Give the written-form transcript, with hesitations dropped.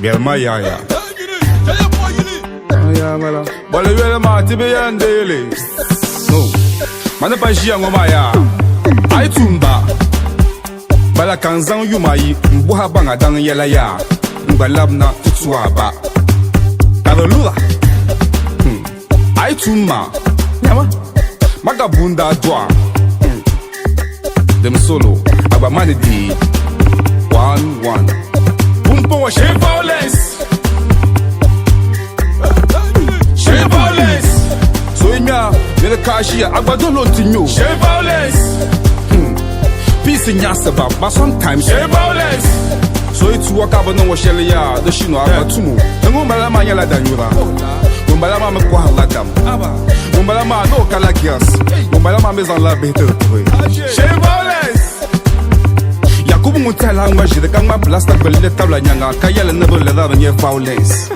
Gelma ya. Ya mala. Bale wele ma tibe yandele. No. Mana pa jia ngoma ya. Ai tumba. Bala kanzan yumayi mbuha banga dang yela ya. Mbalabna tutuaba. Kadolula. Ai tumma. Nyama. Magabunda dwa. Dem solo. Agba mani di. 1-1. Bumpo wa shame violence. Shame violence. So imya nele kashi agbado lo tinyo. Shame violence. Peace in yasaba, but sometimes shame violence. So it's work up no shele ya the shino abatumu. Ngumbala manyala danyura. Ngumbala ma mekwa haladam. Ngumbala ma no kala kias. Ngumbala ma mezan la better. Shame violence. Yakubu mutala ngwa jide kama blasta belle tabla nyanga kayele nebo le da violence.